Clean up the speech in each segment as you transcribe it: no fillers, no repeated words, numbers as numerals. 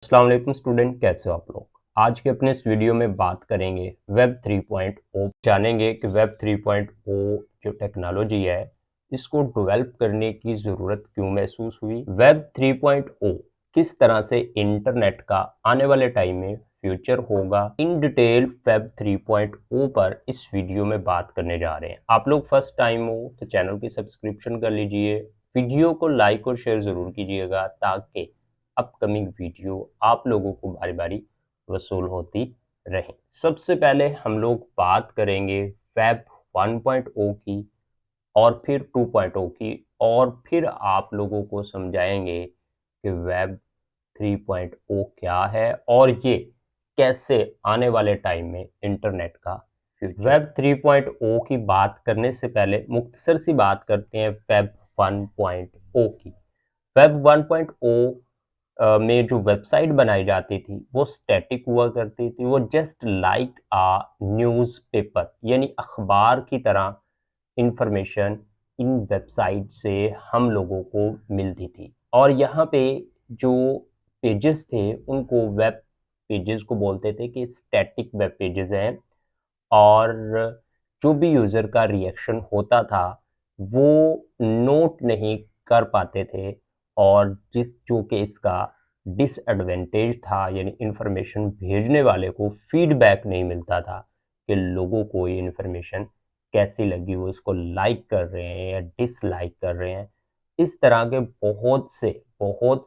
अस्सलाम वालेकुम स्टूडेंट, कैसे हो आप लोग। आज के अपने इस वीडियो में बात करेंगे वेब 3.0। जानेंगे कि वेब 3.0 जो टेक्नोलॉजी है इसको डेवलप करने की ज़रूरत क्यों महसूस हुई, वेब 3.0 किस तरह से इंटरनेट का आने वाले टाइम में फ्यूचर होगा। इन डिटेल वेब 3.0 पर इस वीडियो में बात करने जा रहे हैं। आप लोग फर्स्ट टाइम हो तो चैनल की सब्सक्रिप्शन कर लीजिए, वीडियो को लाइक और शेयर ज़रूर कीजिएगा ताकि अपकमिंग वीडियो आप लोगों को बारी बारी वसूल होती रहे। सबसे पहले हम लोग बात करेंगे वेब 1.0 की और फिर 2.0 की, और फिर आप लोगों को समझाएंगे कि वेब 3.0 क्या है और ये कैसे आने वाले टाइम में इंटरनेट का फ्यूचर। वेब 3.0 की बात करने से पहले मुख्तसर सी बात करते हैं वेब 1.0 की। वेब 1.0 में जो वेबसाइट बनाई जाती थी वो स्टैटिक हुआ करती थी। वो जस्ट लाइक न्यूज़पेपर यानी अखबार की तरह इंफॉर्मेशन इन वेबसाइट से हम लोगों को मिलती थी। और यहाँ पे जो पेजेस थे उनको वेब पेजेस को बोलते थे कि स्टैटिक वेब पेजेस हैं, और जो भी यूज़र का रिएक्शन होता था वो नोट नहीं कर पाते थे। और जो कि इसका डिसएडवांटेज था, यानी इन्फॉर्मेशन भेजने वाले को फीडबैक नहीं मिलता था कि लोगों को ये इन्फॉर्मेशन कैसी लगी, वो इसको लाइक कर रहे हैं या डिसलाइक कर रहे हैं। इस तरह के बहुत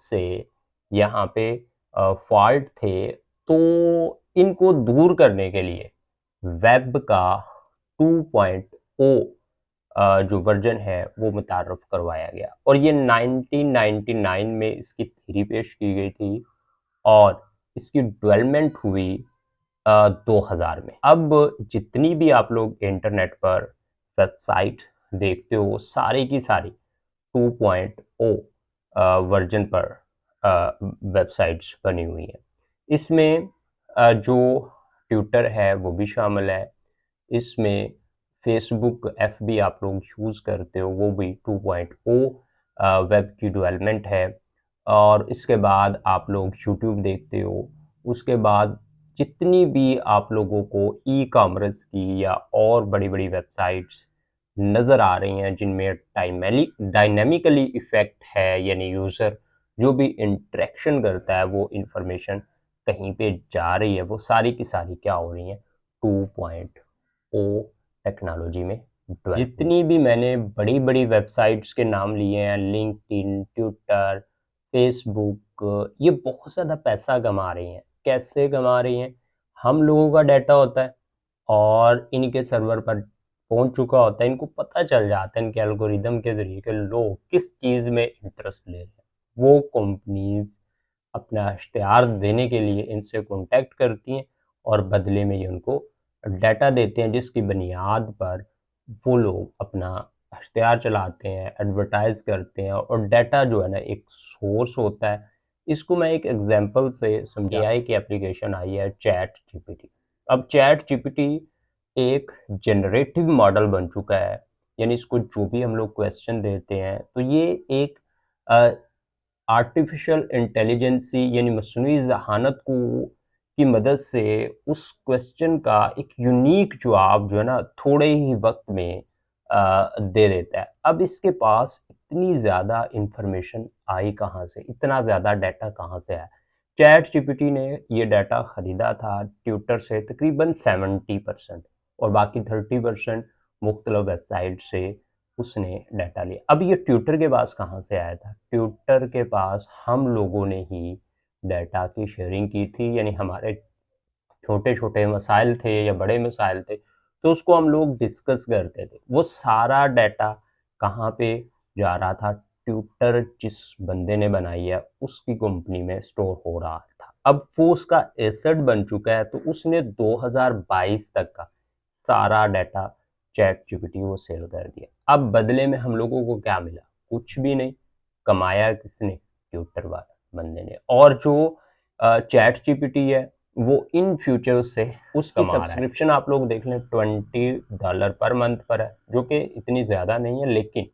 से यहाँ पे फॉल्ट थे। तो इनको दूर करने के लिए वेब का 2.0 जो वर्जन है वो मुतारफ़ करवाया गया, और ये 1999 में इसकी थ्योरी पेश की गई थी और इसकी डेवलपमेंट हुई 2000 में। अब जितनी भी आप लोग इंटरनेट पर वेबसाइट देखते हो सारी की सारी 2.0 वर्जन पर वेबसाइट्स बनी हुई हैं। इसमें जो ट्विटर है वो भी शामिल है, इसमें फेसबुक एफबी आप लोग यूज़ करते हो वो भी 2.0 वेब की डेवलपमेंट है। और इसके बाद आप लोग यूट्यूब देखते हो। उसके बाद जितनी भी आप लोगों को ई कॉमर्स की या और बड़ी-बड़ी वेबसाइट्स नज़र आ रही हैं जिनमें डायनामिकली इफ़ेक्ट है, यानी यूज़र जो भी इंटरेक्शन करता है वो इन्फॉर्मेशन कहीं पे जा रही है, वो सारी की सारी क्या हो रही हैं 2.0 टेक्नोलॉजी में डेवलप। जितनी भी मैंने बड़ी-बड़ी वेबसाइट्स के नाम लिए हैं, लिंक्डइन, ट्विटर, फेसबुक, ये बहुत ज़्यादा पैसा कमा रही हैं। कैसे कमा रही हैं? हम लोगों का डाटा होता है और इनके सर्वर पर पहुंच चुका होता है। इनको पता चल जाता है इनके एल्गोरिदम के ज़रिए कि लोग किस चीज़ में इंटरेस्ट ले रहे हैं। वो कंपनीज़ अपना इश्तिहार देने के लिए इनसे कॉन्टैक्ट करती हैं और बदले में ये उनको डाटा देते हैं, जिसकी बुनियाद पर वो लोग अपना इश्तिहार चलाते हैं, एडवर्टाइज़ करते हैं। और डाटा जो है ना एक सोर्स होता है। इसको मैं एक एग्ज़ाम्पल से समझा। एआई की एप्लीकेशन आई है चैट जीपीटी। अब चैट जीपीटी एक जनरेटिव मॉडल बन चुका है, यानी इसको जो भी हम लोग क्वेश्चन देते हैं तो ये एक आर्टिफिशियल इंटेलिजेंसी यानी मस्नूई ज़हानत को की मदद से उस क्वेश्चन का एक यूनिक जवाब जो है ना थोड़े ही वक्त में दे देता है। अब इसके पास इतनी ज़्यादा इंफॉर्मेशन आई कहाँ से, इतना ज़्यादा डाटा कहाँ से आया। चैट जीपीटी ने ये डाटा ख़रीदा था ट्विटर से तकरीबन 70%, और बाकी 30% मुख्तलिफ वेबसाइट से उसने डाटा लिया। अब ये ट्विटर के पास कहाँ से आया था? ट्विटर के पास हम लोगों ने ही डाटा की शेयरिंग की थी, यानी हमारे छोटे-छोटे मसाइल थे या बड़े मसाइल थे, तो उसको हम लोग डिस्कस करते थे। वो सारा डाटा कहाँ पे जा रहा था? ट्विटर जिस बंदे ने बनाई है, उसकी कंपनी में स्टोर हो रहा था। अब वो उसका एसेट बन चुका है, तो उसने 2022 तक का सारा डाटा चैट जीपीटी वो सेल कर दिया। अब बदले में हम लोगों को क्या मिला? कुछ भी नहीं। कमाया किसने? ट्विटर वाले बंदे ने। और जो चैट जीपीटी है वो इन फ्यूचर से उसकी सब्सक्रिप्शन आप लोग देख लें $20 पर मंथ पर है, जो कि इतनी ज़्यादा नहीं है, लेकिन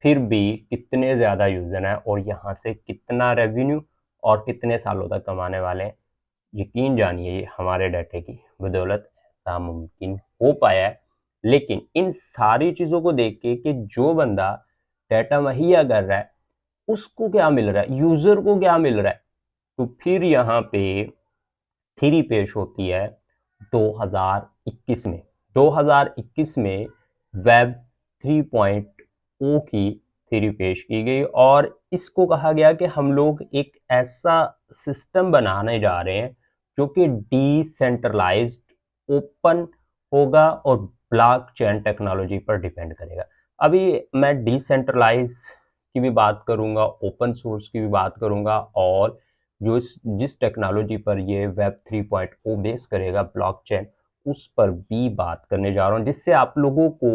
फिर भी कितने ज़्यादा यूज़र हैं और यहाँ से कितना रेवेन्यू और कितने सालों तक कमाने वाले हैं। यकीन जानिए ये हमारे डाटे की बदौलत ऐसा मुमकिन हो पाया है। लेकिन इन सारी चीज़ों को देख के कि जो बंदा डाटा मुहैया कर रहा है उसको क्या मिल रहा है, यूज़र को क्या मिल रहा है, तो फिर यहाँ पे थ्योरी पेश होती है 2021 में। 2021 में वेब 3.0 की थ्योरी पेश की गई और इसको कहा गया कि हम लोग एक ऐसा सिस्टम बनाने जा रहे हैं जो कि डिसेंट्रलाइज्ड ओपन होगा और ब्लॉकचेन टेक्नोलॉजी पर डिपेंड करेगा। अभी मैं डिसेंट्रलाइज की भी बात करूंगा, ओपन सोर्स की भी बात करूंगा और जिस टेक्नोलॉजी पर ये वेब 3.0 बेस करेगा ब्लॉकचेन, उस पर भी बात करने जा रहा हूँ, जिससे आप लोगों को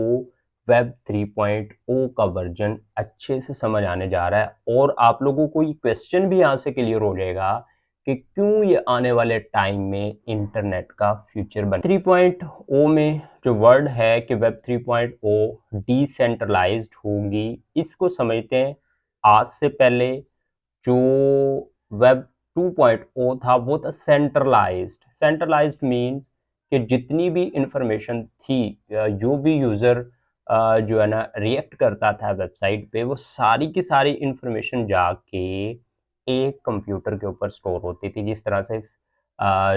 वेब 3.0 का वर्जन अच्छे से समझ आने जा रहा है और आप लोगों को ये क्वेश्चन भी यहाँ से क्लियर हो जाएगा कि क्यों ये आने वाले टाइम में इंटरनेट का फ्यूचर बन 3.0 में जो वर्ड है कि वेब 3.0 डिसेंट्रलाइज्ड होगी, इसको समझते हैं। आज से पहले जो वेब 2.0 था वो था सेंट्रलाइज्ड। सेंट्रलाइज्ड मीन्स कि जितनी भी इंफॉर्मेशन थी, जो भी यूज़र जो है ना रिएक्ट करता था वेबसाइट पे, वो सारी की सारी इंफॉर्मेशन जाके एक कंप्यूटर के ऊपर स्टोर होती थी। जिस तरह से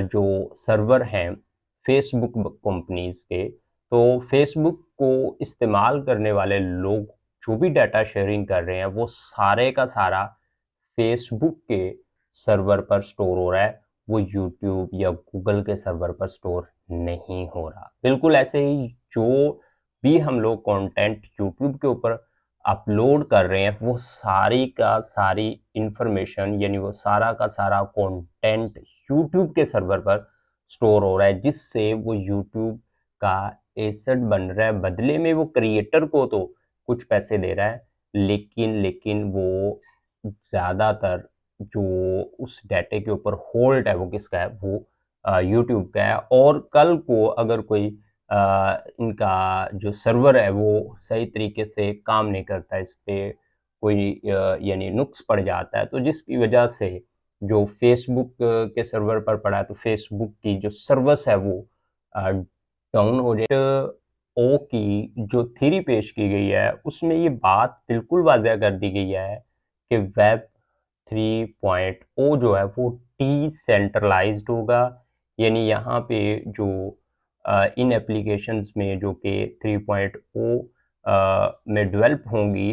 जो सर्वर हैं फेसबुक कंपनीज के, तो फेसबुक को इस्तेमाल करने वाले लोग जो भी डाटा शेयरिंग कर रहे हैं वो सारे का सारा फेसबुक के सर्वर पर स्टोर हो रहा है, वो यूट्यूब या गूगल के सर्वर पर स्टोर नहीं हो रहा। बिल्कुल ऐसे ही जो भी हम लोग कंटेंट यूट्यूब के ऊपर अपलोड कर रहे हैं वो सारी का सारी इंफॉर्मेशन यानी वो सारा का सारा कंटेंट यूट्यूब के सर्वर पर स्टोर हो रहा है, जिससे वो यूट्यूब का एसेट बन रहा है। बदले में वो क्रिएटर को तो कुछ पैसे दे रहा है, लेकिन वो ज़्यादातर जो उस डाटे के ऊपर होल्ड है वो किसका है, वो यूट्यूब का है। और कल को अगर कोई इनका जो सर्वर है वो सही तरीके से काम नहीं करता, इस पे कोई यानी नुक्स पड़ जाता है, तो जिसकी वजह से जो फेसबुक के सर्वर पर पड़ा है, तो फेसबुक की जो सर्विस है वो डाउन हो जाए। ओ की जो थ्योरी पेश की गई है उसमें ये बात बिल्कुल वाज़ह कर दी गई है कि वेब 3.0 जो है वो डिसेंट्रलाइज्ड होगा। यानी यहाँ पे जो इन एप्लीकेशंस में जो कि 3.0 में डेवलप होंगी,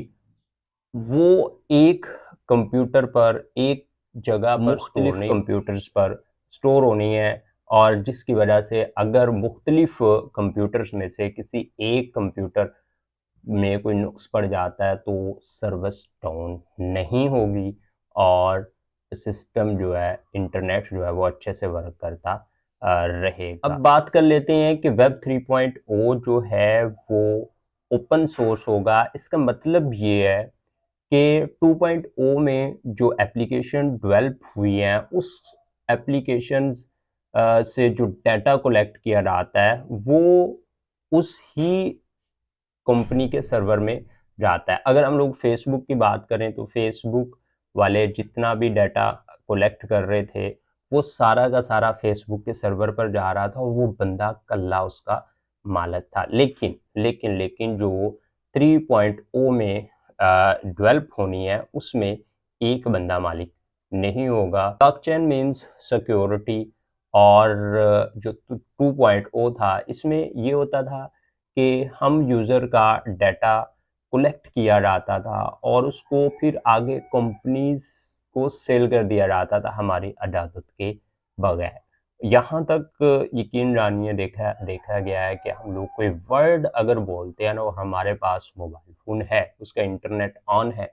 वो एक कंप्यूटर पर एक जगह पर मुख्तलिफ कंप्यूटर्स पर स्टोर होनी है और जिसकी वजह से अगर मुख्तलिफ कंप्यूटर्स में से किसी एक कंप्यूटर में कोई नुक्स पड़ जाता है तो सर्विस डाउन नहीं होगी और सिस्टम जो है, इंटरनेट जो है वो अच्छे से वर्क करता रहेगा। अब बात कर लेते हैं कि वेब 3.0 जो है वो ओपन सोर्स होगा। इसका मतलब ये है कि 2.0 में जो एप्लीकेशन डेवलप हुई हैं उस एप्लीकेशंस से जो डाटा कलेक्ट किया जाता है वो उस ही कंपनी के सर्वर में जाता है। अगर हम लोग फेसबुक की बात करें तो फेसबुक वाले जितना भी डाटा कलेक्ट कर रहे थे वो सारा का सारा फेसबुक के सर्वर पर जा रहा था और वो बंदा कल्ला उसका मालिक था। लेकिन जो 3.0 में डेवलप होनी है उसमें एक बंदा मालिक नहीं होगा। ब्लॉकचेन मीन्स सिक्योरिटी और जो 2.0 था इसमें ये होता था कि हम यूज़र का डाटा कलेक्ट किया जाता था और उसको फिर आगे कंपनीज को सेल कर दिया जाता था हमारी इजाज़त के बगैर। यहाँ तक यकीन जानिए देखा देखा गया है कि हम लोग कोई वर्ड अगर बोलते हैं ना और हमारे पास मोबाइल फ़ोन है, उसका इंटरनेट ऑन है,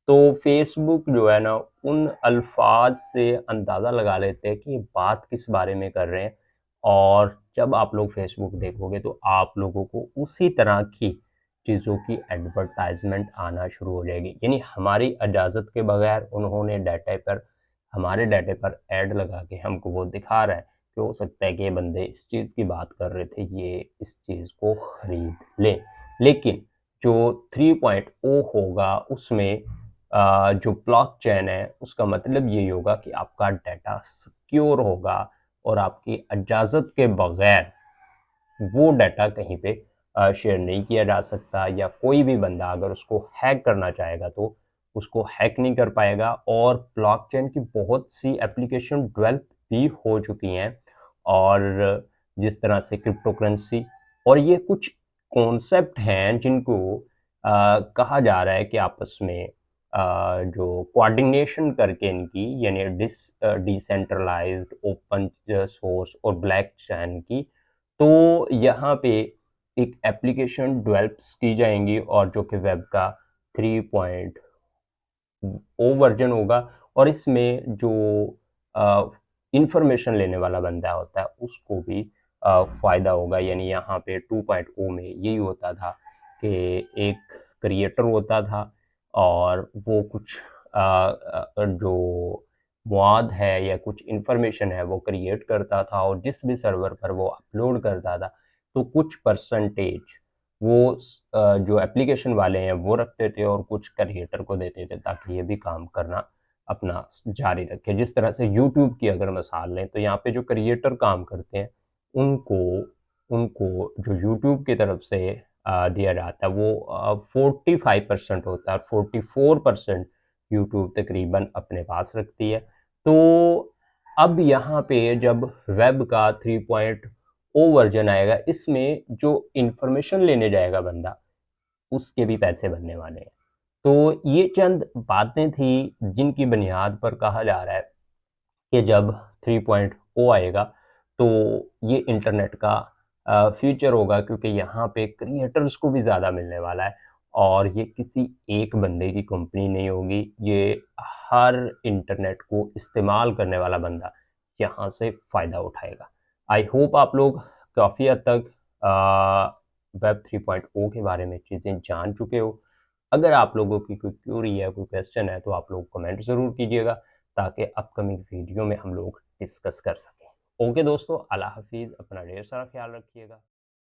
तो फेसबुक जो है ना उन अल्फाज से अंदाज़ा लगा लेते हैं कि ये बात किस बारे में कर रहे हैं और जब आप लोग फेसबुक देखोगे तो आप लोगों को उसी तरह की चीज़ों की एडवर्टाइजमेंट आना शुरू हो जाएगी। यानी हमारी इजाज़त के बगैर उन्होंने हमारे डाटे पर ऐड लगा के हमको वो दिखा रहा है कि हो सकता है कि ये बंदे इस चीज़ की बात कर रहे थे, ये इस चीज़ को खरीद लें। लेकिन जो 3.0 होगा उसमें जो ब्लॉकचेन है उसका मतलब यही होगा कि आपका डाटा सिक्योर होगा और आपकी इजाज़त के बगैर वो डाटा कहीं पे शेयर नहीं किया जा सकता, या कोई भी बंदा अगर उसको हैक करना चाहेगा तो उसको हैक नहीं कर पाएगा। और ब्लॉकचेन की बहुत सी एप्लीकेशन डेवलप भी हो चुकी हैं, और जिस तरह से क्रिप्टो करेंसी, और ये कुछ कॉन्सेप्ट हैं जिनको कहा जा रहा है कि आपस में जो कोऑर्डिनेशन करके इनकी, यानी डिसेंट्रलाइज्ड ओपन सोर्स और ब्लॉकचेन की, तो यहाँ पे एक एप्लीकेशन डेवलप्स की जाएंगी, और जो कि वेब का 3.0 वर्जन होगा। और इसमें जो इंफॉर्मेशन लेने वाला बंदा होता है उसको भी फ़ायदा होगा। यानी यहाँ पे 2.0 में यही होता था कि एक क्रिएटर होता था और वो कुछ जो मवाद है या कुछ इंफॉर्मेशन है वो क्रिएट करता था, और जिस भी सर्वर पर वो अपलोड करता था तो कुछ परसेंटेज वो जो एप्लीकेशन वाले हैं वो रखते थे और कुछ क्रिएटर को देते थे, ताकि ये भी काम करना अपना जारी रखे। जिस तरह से यूट्यूब की अगर मिसाल लें तो यहाँ पे जो क्रिएटर काम करते हैं उनको उनको जो यूट्यूब की तरफ से दिया जाता है वो 45% होता है, 44% यूट्यूब तकरीबन अपने पास रखती है। तो अब यहाँ पे जब वेब का 3.0 वर्जन आएगा, इसमें जो इंफॉर्मेशन लेने जाएगा बंदा उसके भी पैसे बनने वाले हैं। तो ये चंद बातें थी जिनकी बुनियाद पर कहा जा रहा है कि जब 3.0 आएगा तो ये इंटरनेट का फ्यूचर होगा, क्योंकि यहाँ पे क्रिएटर्स को भी ज़्यादा मिलने वाला है, और ये किसी एक बंदे की कंपनी नहीं होगी, ये हर इंटरनेट को इस्तेमाल करने वाला बंदा यहाँ से फ़ायदा उठाएगा। आई होप आप लोग काफ़ी हद तक वेब 3.0 के बारे में चीज़ें जान चुके हो। अगर आप लोगों की कोई क्यूरी है, कोई क्वेश्चन है, तो आप लोग कमेंट ज़रूर कीजिएगा, ताकि अपकमिंग वीडियो में हम लोग डिस्कस कर सकें। ओके दोस्तों, अल्लाह हाफ़िज़, अपना ढेर सारा ख्याल रखिएगा।